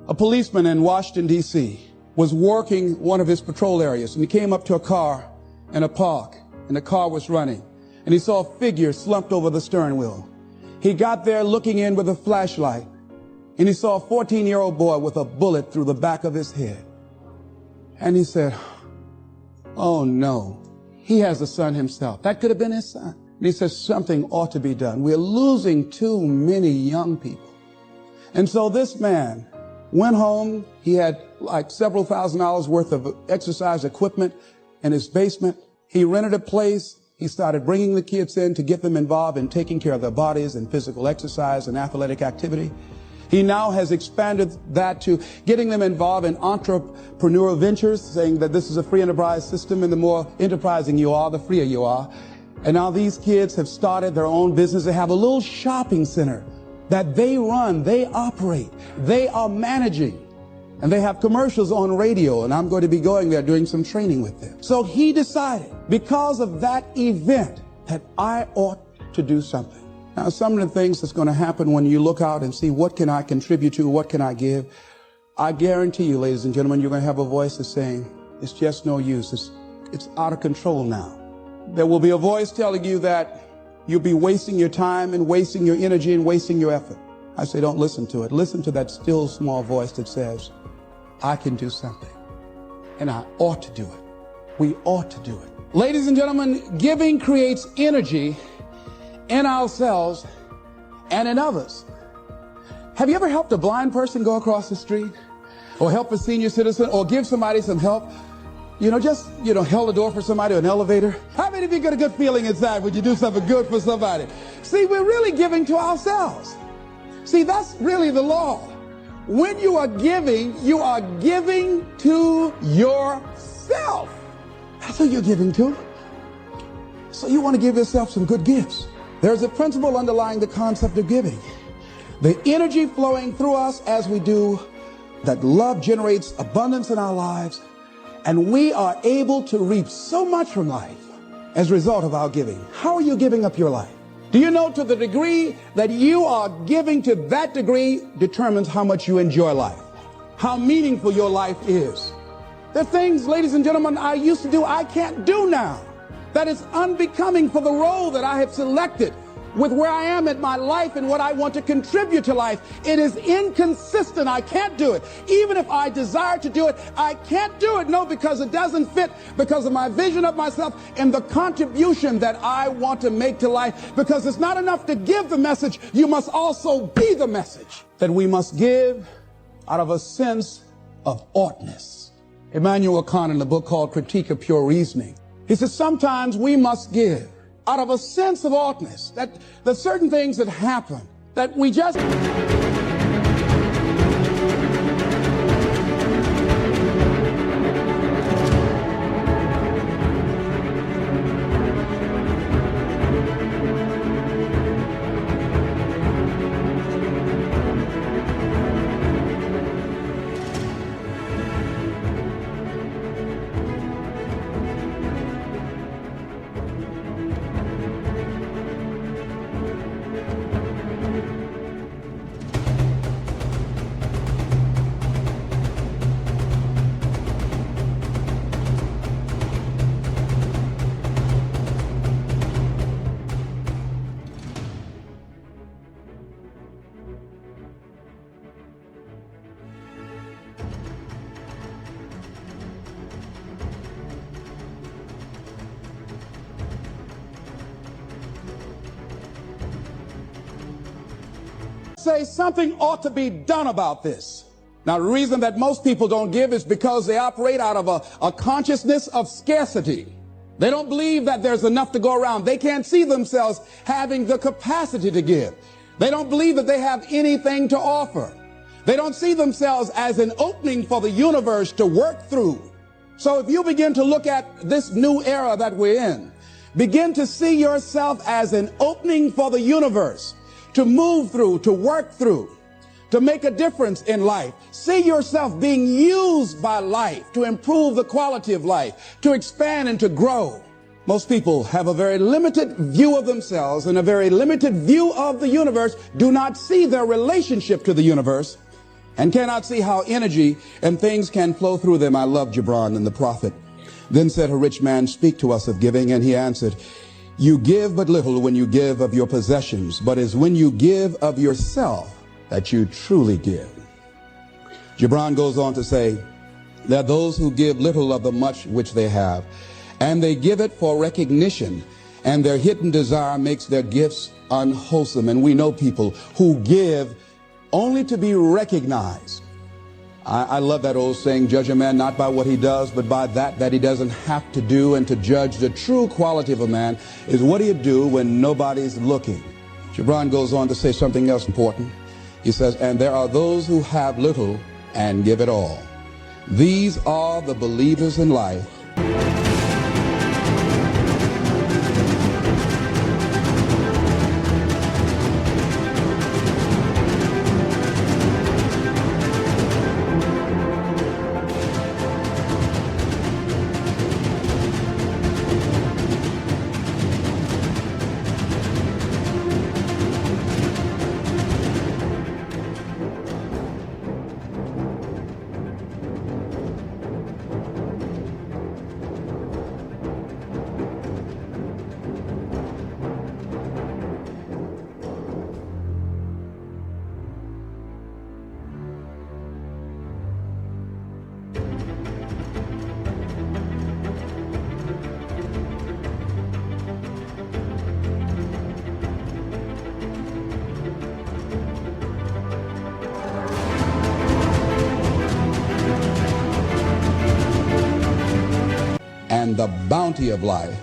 A policeman in Washington, D.C. was working one of his patrol areas, and he came up to a car in a park, and the car was running, and he saw a figure slumped over the steering wheel. He got there looking in with a flashlight, and he saw a 14-year-old boy with a bullet through the back of his head. And he said, oh no, he has a son himself. That could have been his son. And he says, something ought to be done. We're losing too many young people. And so this man went home. He had like several $1,000s worth of exercise equipment in his basement. He rented a place. He started bringing the kids in to get them involved in taking care of their bodies and physical exercise and athletic activity. He now has expanded that to getting them involved in entrepreneurial ventures, saying that this is a free enterprise system, and the more enterprising you are, the freer you are. And now these kids have started their own business. They have a little shopping center that they run, they operate, they are managing. And they have commercials on radio, and I'm going to be going there doing some training with them. So he decided, because of that event, that I ought to do something. Now, some of the things that's going to happen when you look out and see what can I contribute to, what can I give, I guarantee you, ladies and gentlemen, you're going to have a voice that's saying, it's just no use. It's out of control now. There will be a voice telling you that you'll be wasting your time and wasting your energy and wasting your effort. I say, don't listen to it. Listen to that still small voice that says, I can do something, and I ought to do it. We ought to do it. Ladies and gentlemen, giving creates energy in ourselves and in others. Have you ever helped a blind person go across the street, or help a senior citizen, or give somebody some help? Just held the door for somebody, or an elevator. How many of you get a good feeling inside when you do something good for somebody? See, we're really giving to ourselves. See, that's really the law. When you are giving to yourself. That's who you're giving to. So you want to give yourself some good gifts. There's a principle underlying the concept of giving. The energy flowing through us as we do, that love generates abundance in our lives, and we are able to reap so much from life as a result of our giving. How are you giving up your life? Do you know, to the degree that you are giving, to that degree determines how much you enjoy life, how meaningful your life is. There are things, ladies and gentlemen, I used to do, I can't do now. That is unbecoming for the role that I have selected with where I am in my life and what I want to contribute to life. It is inconsistent. I can't do it. Even if I desire to do it, I can't do it. No, because it doesn't fit, because of my vision of myself and the contribution that I want to make to life. Because it's not enough to give the message. You must also be the message. That we must give out of a sense of oughtness. Immanuel Kant, in the book called Critique of Pure Reasoning, he says sometimes we must give out of a sense of oughtness, that there's certain things that happen that we just... say something ought to be done about this. Now, the reason that most people don't give is because they operate out of a consciousness of scarcity. They don't believe that there's enough to go around. They can't see themselves having the capacity to give. They don't believe that they have anything to offer. They don't see themselves as an opening for the universe to work through. So if you begin to look at this new era that we're in, begin to see yourself as an opening for the universe to move through, to work through, to make a difference in life. See yourself being used by life to improve the quality of life, to expand and to grow. Most people have a very limited view of themselves and a very limited view of the universe, do not see their relationship to the universe, and cannot see how energy and things can flow through them. I love Gibran. And the prophet then said, a rich man, speak to us of giving. And he answered, you give but little when you give of your possessions, but it's when you give of yourself that you truly give. Gibran goes on to say, there are those who give little of the much which they have, and they give it for recognition, and their hidden desire makes their gifts unwholesome. And we know people who give only to be recognized. I love that old saying, judge a man not by what he does, but by that he doesn't have to do. And to judge the true quality of a man is what do you do when nobody's looking. Gibran goes on to say something else important. He says, and there are those who have little and give it all. These are the believers in life. And the bounty of life.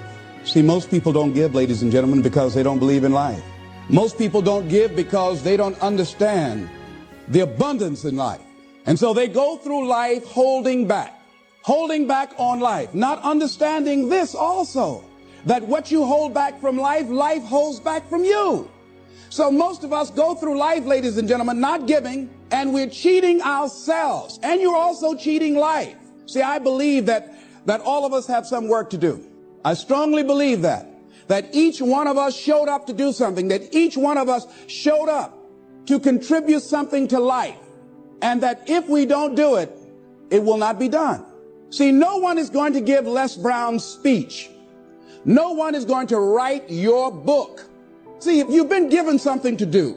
See, most people don't give, ladies and gentlemen, because they don't believe in life. Most people don't give because they don't understand the abundance in life. And so they go through life holding back on life, not understanding this also, that what you hold back from life, life holds back from you. So most of us go through life, ladies and gentlemen, not giving, and we're cheating ourselves. And you're also cheating life. See, I believe that all of us have some work to do. I strongly believe that each one of us showed up to do something, that each one of us showed up to contribute something to life, and that if we don't do it, it will not be done. See, no one is going to give Les Brown's speech. No one is going to write your book. See, if you've been given something to do,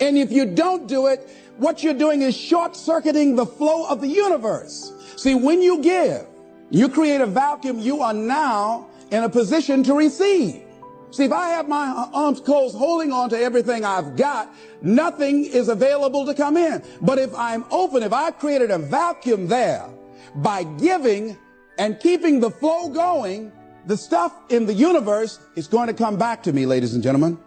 and if you don't do it, what you're doing is short-circuiting the flow of the universe. See, when you give, you create a vacuum. You are now in a position to receive. See, if I have my arms closed, holding on to everything I've got, nothing is available to come in. But if I'm open, if I've created a vacuum there, by giving and keeping the flow going, the stuff in the universe is going to come back to me, ladies and gentlemen.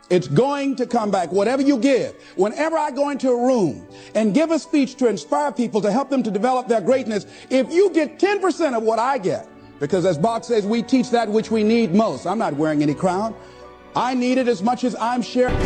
It's going to come back. Whatever you give, whenever I go into a room and give a speech to inspire people, to help them to develop their greatness, if you get 10% of what I get, because as Bach says, we teach that which we need most. I'm not wearing any crown. I need it as much as I'm sharing.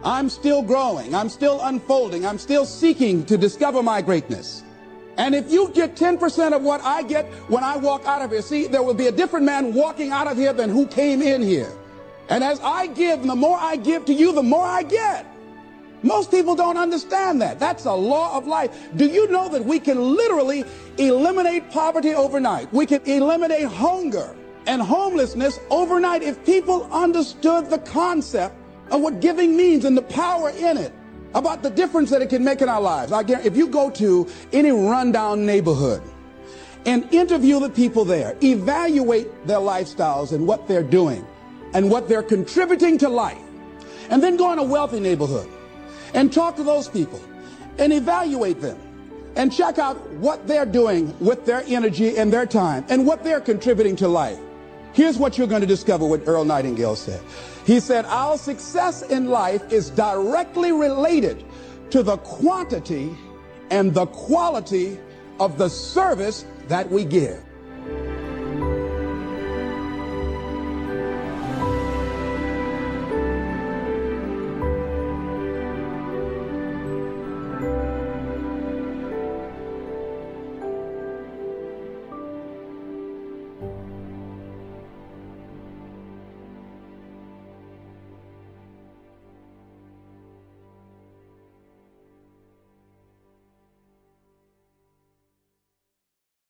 I'm still growing. I'm still unfolding. I'm still seeking to discover my greatness. And if you get 10% of what I get when I walk out of here, see, there will be a different man walking out of here than who came in here. And as I give, the more I give to you, the more I get. Most people don't understand that. That's a law of life. Do you know that we can literally eliminate poverty overnight? We can eliminate hunger. and homelessness overnight. If people understood the concept of what giving means and the power in it, about the difference that it can make in our lives. I guarantee if you go to any rundown neighborhood and interview the people there, evaluate their lifestyles and what they're doing and what they're contributing to life, and then go in a wealthy neighborhood and talk to those people and evaluate them and check out what they're doing with their energy and their time and what they're contributing to life. Here's what you're going to discover what Earl Nightingale said. He said, our success in life is directly related to the quantity and the quality of the service that we give.